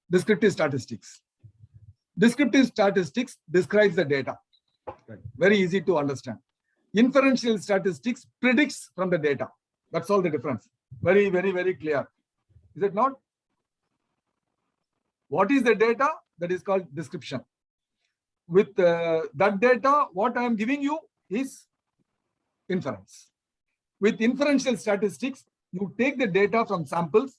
descriptive statistics. Descriptive statistics describes the data. Very easy to understand. Inferential statistics predicts from the data. That's all the difference. Very, very, very clear. Is it not? What is the data? That is called description. With that data, what I am giving you is inference. With inferential statistics, you take the data from samples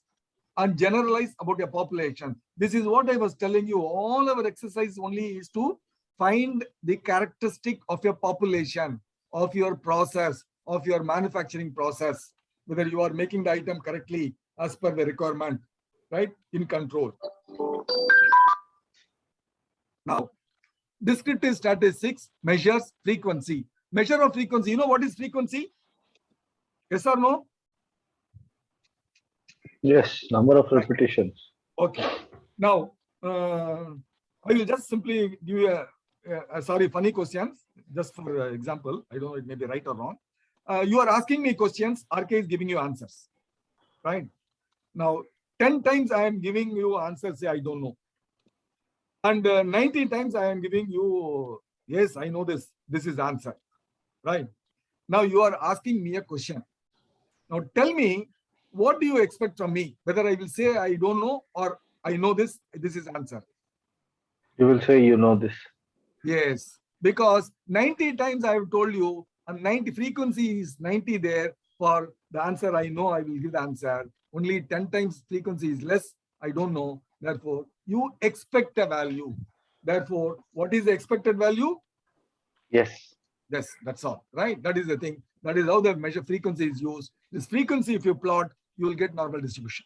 and generalize about your population. This is what I was telling you. All our exercise only is to find the characteristic of your population, of your process, of your manufacturing process, whether you are making the item correctly as per the requirement, right? In control. Now, descriptive statistics measures frequency. Measure of frequency. You know what is frequency? Yes or no? Yes, number of repetitions. Okay. Now, I will just simply give you a funny question, just for example. I don't know, it may be right or wrong. You are asking me questions, RK is giving you answers, right? Now, 10 times I am giving you answers, say I don't know. And 90 times I am giving you, yes, I know this is answer, right? Now you are asking me a question. Now tell me, what do you expect from me? Whether I will say I don't know or I know this is answer. You will say you know this. Yes, because 90 times I have told you, and 90 frequency is 90 there for the answer I know, I will give the answer. Only 10 times frequency is less, I don't know. Therefore, you expect a value. Therefore, what is the expected value? Yes. Yes, that's all, right? That is the thing. That is how the measure frequency is used. This frequency, if you plot, you will get normal distribution.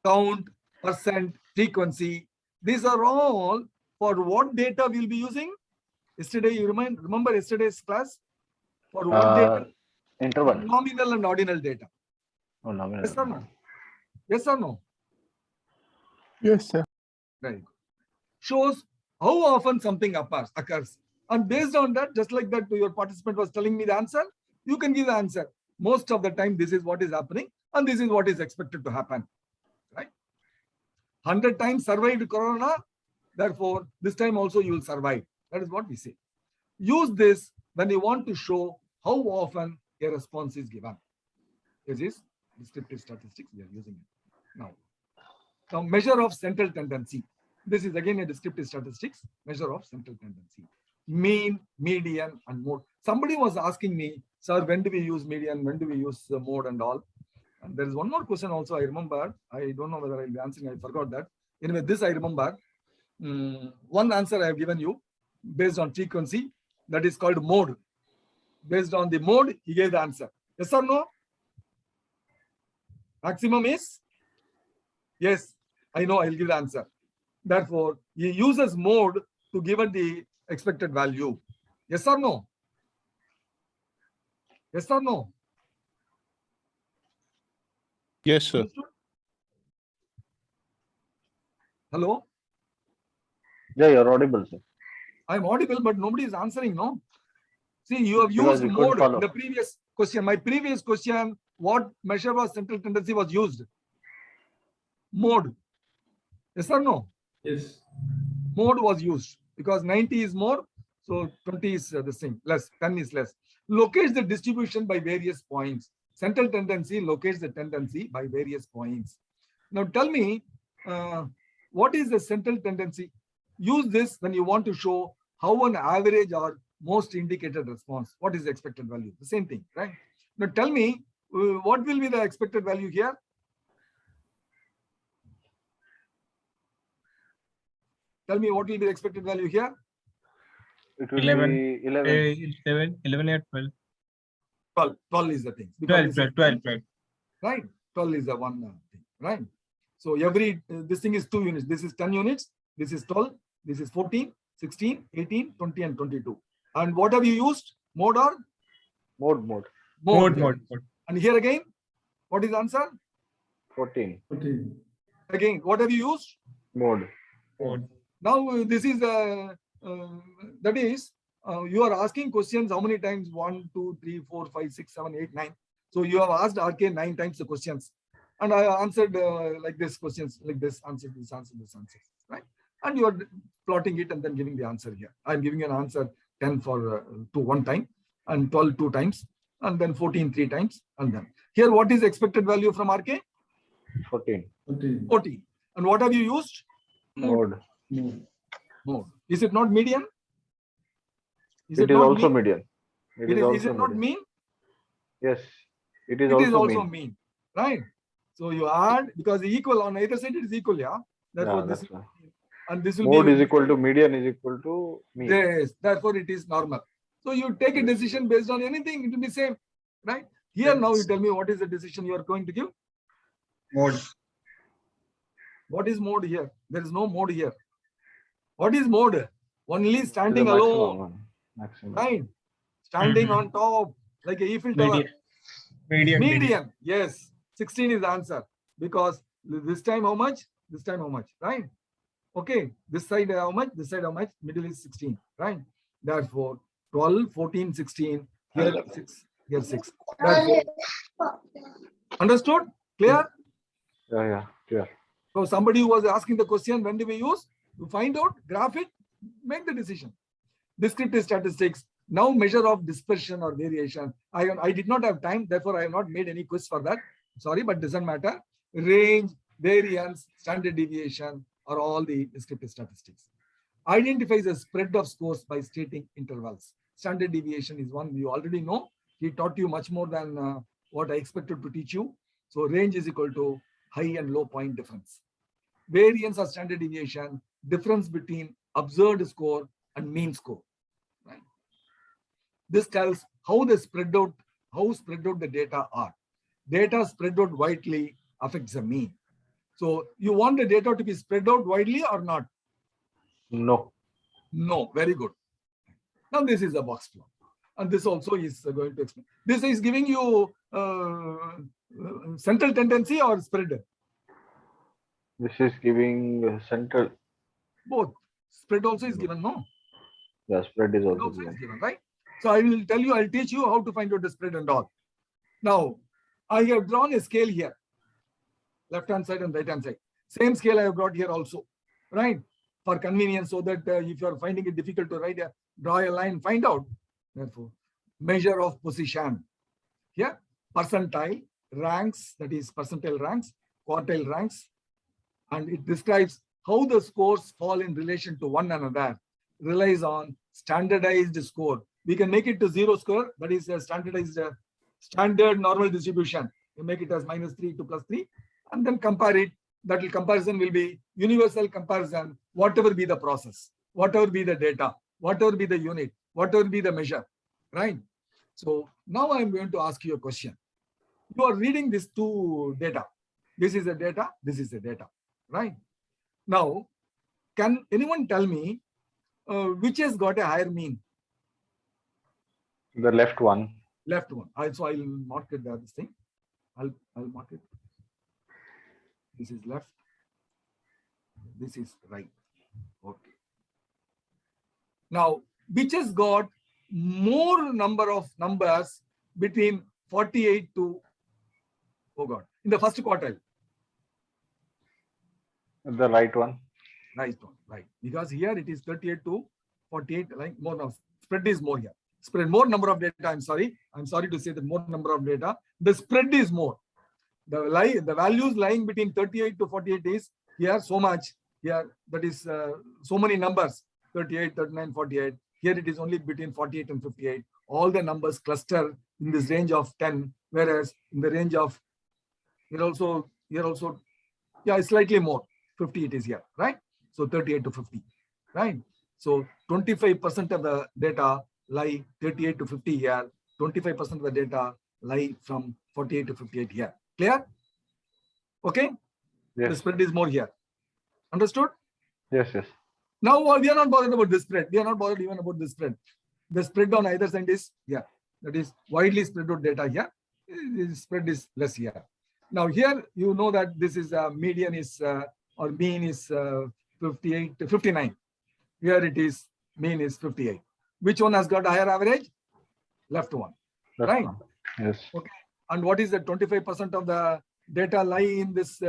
Count, percent, frequency. These are all for what data we'll be using? Yesterday, you remember yesterday's class? For what data? Interval. Nominal and ordinal data. Oh, nominal. Yes or no? Yes or no? Yes, sir. Very good. Shows how often something occurs. And based on that, just like that, your participant was telling me the answer, you can give the answer. Most of the time, this is what is happening, and this is what is expected to happen. Right? 100 times survived Corona, therefore, this time also you will survive. That is what we say. Use this when you want to show how often a response is given. This is descriptive statistics we are using it. Now, measure of central tendency. This is again a descriptive statistics, measure of central tendency. Mean, median, and mode. Somebody was asking me, sir, when do we use median? When do we use mode and all? And there is one more question also I remember. I don't know whether I'll be answering. I forgot that. Anyway, this I remember. One answer I have given you based on frequency. That is called mode. Based on the mode, he gave the answer. Yes or no? Maximum is? Yes. I know, I'll give the answer. Therefore, he uses mode to give it the expected value. Yes or no? Yes or no? Yes, sir. Hello? Yeah, you're audible, sir. I'm audible, but nobody is answering, no? See, you have Because used we couldn't mode follow. in the previous question. My previous question, what measure of central tendency was used? Mode. Yes or no? Yes. Mode was used because 90 is more, so 20 is the same, less, 10 is less. Locates the distribution by various points. Central tendency locates the tendency by various points. Now tell me, what is the central tendency? Use this when you want to show how an average or most indicated response. What is the expected value? The same thing, right? Now tell me, what will be the expected value here? Tell me what will be the expected value here? It will 11. be 11. 11 or 12. 12. 12 is the thing. 12, 12, 12, 12. Right? 12 is the one thing, right? So every, this thing is 2 units. This is 10 units. This is 12. This is 14, 16, 18, 20, and 22. And what have you used? Mode or? Mode. Mode. And here again, what is the answer? 14. Again, what have you used? Mode. Now, this is that is, you are asking questions how many times? 1, 2, 3, 4, 5, 6, 7, 8, 9. So you have asked RK 9 times the questions. and I answered like this questions, like this, answer, right? And you are plotting it and then giving the answer here. I'm giving an answer 10 for to one time, and 12 two times, and then 14 three times, and then here what is expected value from RK? 14. 14. And what have you used? Mode. Mode. Is it not median? It is not also mean? median. Is it not median. mean? Yes. It is It is also also mean. mean, right? So you add, because equal on either side it is equal, yeah. Therefore, Yeah, this that's right. and this will Mode be is equal to median is equal to mean. yes. Therefore, it is normal. So you take a decision based on anything, it will be same, right? Here now you tell me what is the decision you are going to give. Mode. What is mode here? There is no mode here. What is mode? Only standing The maximum alone, one. Maximum. right? Standing Mhm. on top, like a Eiffel Tower. Median. Median. Yes. 16 is the answer. Because this time how much? This time how much? Right? Okay. This side how much? This side how much? Middle is 16. Right? Therefore, 12, 14, 16. Here 6. Here 6. Therefore, understood? Clear? Yeah, clear. So somebody who was asking the question, when do we use? To find out, graph it, make the decision. Descriptive statistics. Now measure of dispersion or variation. I did not have time, therefore I have not made any quiz for that. Sorry, but doesn't matter. Range, variance, standard deviation are all the descriptive statistics. Identifies a spread of scores by stating intervals. Standard deviation is one you already know. He taught you much more than what I expected to teach you. So range is equal to high and low point difference. Variance or standard deviation, difference between observed score and mean score. Right? This tells how spread out the data are. Data spread out widely affects the mean. So you want the data to be spread out widely or not? No. No, very good. Now this is a box plot. And this also is going to explain. This is giving you central tendency or spread? This is giving central. Both. Spread also is given, no? Yeah, spread is Spread also also is given. given, right? So I will tell you, I'll teach you how to find out the spread and all. Now, I have drawn a scale here. Left-hand side and right-hand side. Same scale I have brought here also, right? For convenience, so that if you are finding it difficult to draw a line, find out. Therefore, measure of position. Here, percentile, ranks, that is percentile ranks, quartile ranks, and it describes how the scores fall in relation to one another, relies on standardized score. We can make it to 0 score, that is a standardized standard normal distribution. You make it as -3 to +3, and then compare it. That comparison will be universal comparison, whatever be the process, whatever be the data, whatever be the unit, whatever be the measure, right? So now I'm going to ask you a question. You are reading these two data. This is the data, this is the data, right? Now, can anyone tell me which has got a higher mean? The left one. Left one. So I'll mark it this thing. I'll mark it. This is left. This is right. Okay. Now, which has got more number of numbers between 48 to, oh God, in the first quartile? The right one. Right one, right. Because here it is 38 to 48, like more now. Spread is more here. Spread more number of data. I'm sorry to say that more number of data. The spread is more. The values lying between 38 to 48 is here so much. Here that is so many numbers. 38, 39, 48. Here it is only between 48 and 58. All the numbers cluster in this range of 10, whereas in the range of here also, yeah, slightly more. 50 it is here, right? So 38 to 50, right? So 25% of the data lie 38 to 50 here. 25% of the data lie from 48 to 58 here. Clear? Okay? Yes. The spread is more here. Understood? Yes. Now we are not bothered about this spread. We are not bothered even about this spread. The spread on either side is here. That is widely spread out data here. The spread is less here. Now here you know that this is median is or mean is 58 to 59. Here it is mean is 58. Which one has got higher average? Left one. Left Right. one. Yes. Okay. And what is the 25% of the data lie in this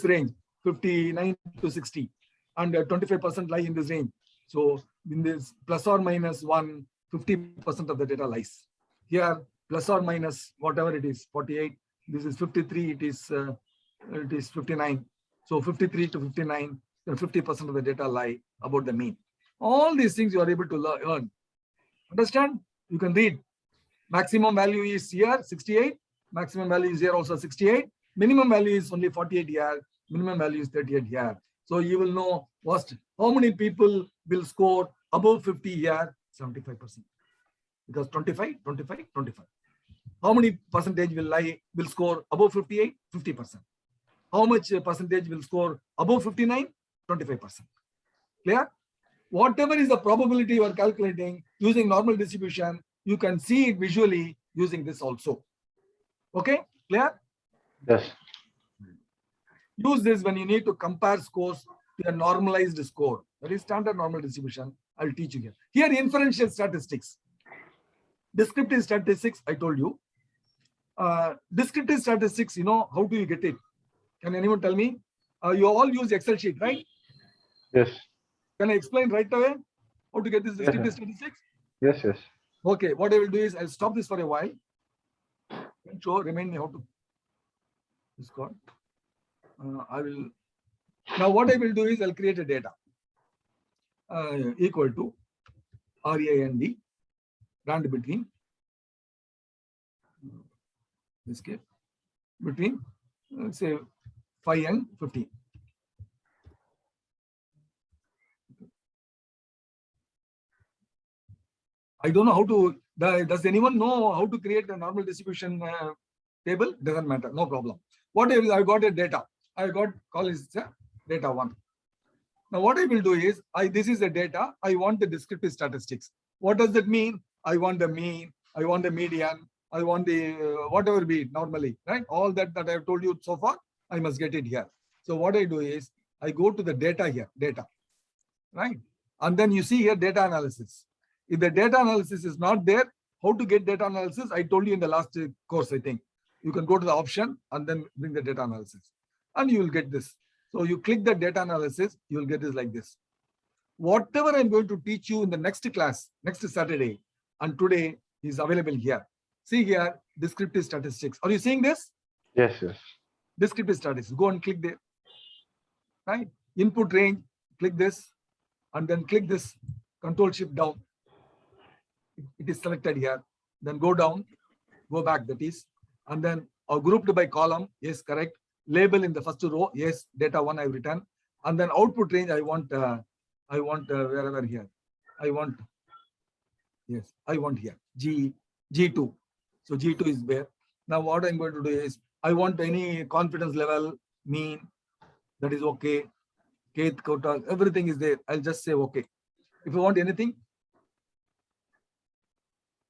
range, 59 to 60, and 25% lie in this range. So in this plus or minus 1, 50% of the data lies. Here, plus or minus whatever it is, 48. This is 53. It is 59. So 53 to 59, 50% of the data lie about the mean. All these things you are able to learn. Understand? You can read. Maximum value is here 68. Maximum value is here also 68. Minimum value is only 48 here. Minimum value is 38 here. So you will know how many people will score above 50 here, 75%. Because 25, 25, 25. How many percentage will score above 58? 50%. How much percentage will score above 59? 25%. Clear? Whatever is the probability you are calculating using normal distribution, you can see it visually using this also. Okay? Clear? Yes. Use this when you need to compare scores to a normalized score. That is standard normal distribution. I'll teach you here. Here, inferential statistics. Descriptive statistics, I told you. Descriptive statistics, you know, how do you get it? Can anyone tell me? You all use Excel sheet, right? Yes. Can I explain right away how to get this descriptive Yes. statistics? Yes. Yes. Okay, what I will do is I'll stop this for a while. Remind me how to. This code. I will. Now what I will do is I'll create a data equal to RAND, rand between this case between say 5 and 15. I don't know how to. Does anyone know how to create a normal distribution table? Doesn't matter, no problem. What I got a data. I got call is data 1. Now what I will do is this is the data. I want the descriptive statistics. What does that mean? I want the mean. I want the median. I want the whatever be it normally, right? All that I have told you so far, I must get it here. So what I do is I go to the data here, data, right? And then you see here data analysis. If the data analysis is not there, how to get data analysis? I told you in the last course, I think. You can go to the option and then bring the data analysis. And you will get this. So you click the data analysis, you will get this like this. Whatever I'm going to teach you in the next class, next Saturday, and today is available here. See here, descriptive statistics. Are you seeing this? Yes. Yes. Descriptive statistics. Go and click there. Right? Input range, click this, and then click this, Control Shift down. It is selected here. Then go down, go back, that is, and then grouped by column. Yes, correct. Label in the first row. Yes, data 1 I've written. And then output range, I want wherever here. I want here, G2. So G2 is there. Now what I'm going to do is, I want any confidence level, mean, that is okay. Kth quota, everything is there. I'll just say okay. If you want anything,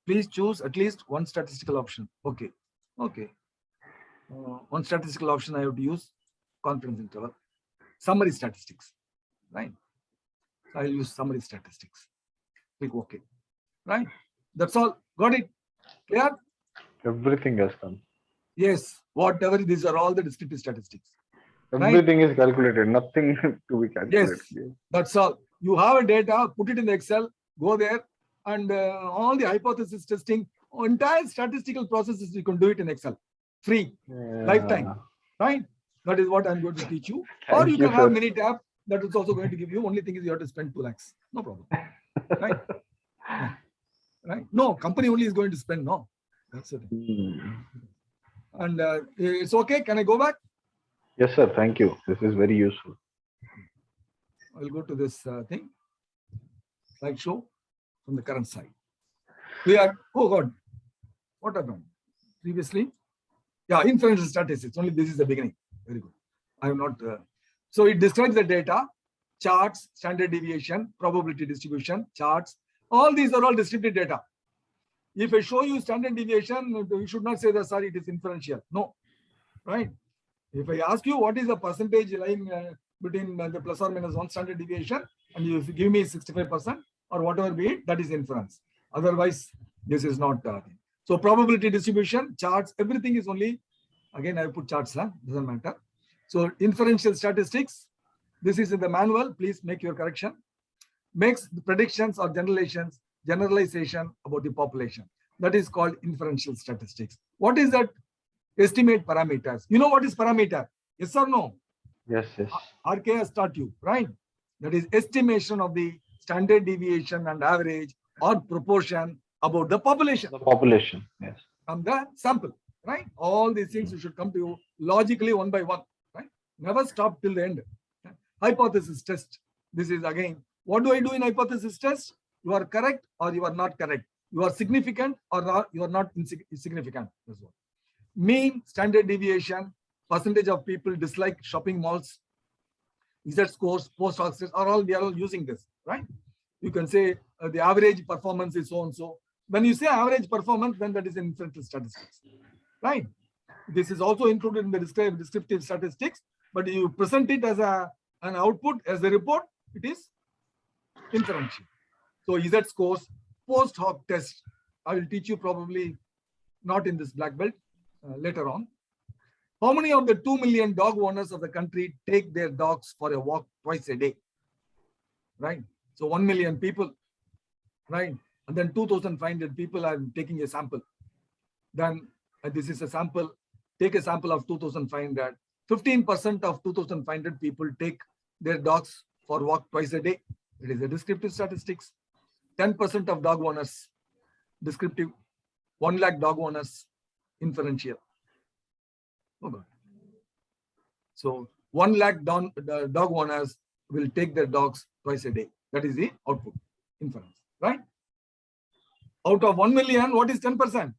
please choose at least one statistical option. Okay. Okay. One statistical option I have to use, confidence interval. Summary statistics, right? I'll use summary statistics. Click OK, right? That's all. Got it? Clear? Everything has come. Yes. Whatever, these are all the descriptive statistics. Everything is calculated. Nothing to be calculated. Yes. That's all. You have a data, put it in the Excel, go there, and all the hypothesis testing, entire statistical processes, you can do it in Excel. Free, lifetime, right? That is what I'm going to teach you. Or you can have Minitab. That is also going to give you. Only thing is you have to spend 2 lakhs. No problem. Right? Yeah. Right? No, company only is going to spend. No. That's it. And it's okay. Can I go back? Yes, sir. Thank you. This is very useful. I'll go to this thing. Slideshow from the current side. We are, oh God, what happened previously? Yeah, inferential statistics. Only this is the beginning. Very good. I have not. So it describes the data, charts, standard deviation, probability distribution, charts. All these are all descriptive data. If I show you standard deviation, you should not say that, sorry, it is inferential. No, right? If I ask you what is the percentage lying between the plus or minus 1 standard deviation, and if you give me 65% or whatever be it, that is inference. Otherwise, this is not. So probability distribution, charts, everything is only Again, I put charts, doesn't matter. So inferential statistics, this is in the manual. Please make your correction. Makes the predictions or generalization about the population. That is called inferential statistics. What is that? Estimate parameters. You know what is parameter? Yes or no? Yes, yes. RK has taught you, right? That is estimation of the standard deviation and average or proportion about the population. The population, yes. From the sample, right? All these things you should come to you logically one by one, right? Never stop till the end. Hypothesis test. This is again, what do I do in hypothesis test? You are correct or you are not correct. You are significant or not, you are not insignificant. That's what. Mean standard deviation, percentage of people dislike shopping malls, Z scores, post hoc scores are all, we are all using this, right? You can say the average performance is so and so. When you say average performance, then that is inferential statistics, right? This is also included in the descriptive statistics, but you present it as an output, as a report, it is inferential. So Z scores, post hoc test, I will teach you probably not in this black belt, later on. How many of the 2 million dog owners of the country take their dogs for a walk twice a day? Right? So 1 million people, right? And then 2,500 people are taking a sample. Then this is a sample, take a sample of 2,500. 15% of 2,500 people take their dogs for walk twice a day. It is a descriptive statistics. 10% of dog owners, descriptive. 1 lakh dog owners, inferential. Oh God. So 1 lakh dog owners will take their dogs twice a day. That is the output, inference, right? Out of 1 million, what is 10%?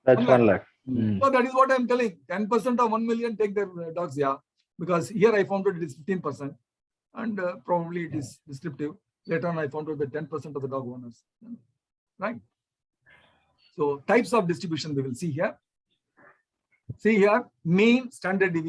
That's 1 lakh. So that is what I'm telling. 10% of 1 million take their dogs, yeah. Because here I found out it is 15%. And probably it is descriptive. Later on, I found out that 10% of the dog owners, right? So types of distribution we will see here. See here, mean, standard deviation.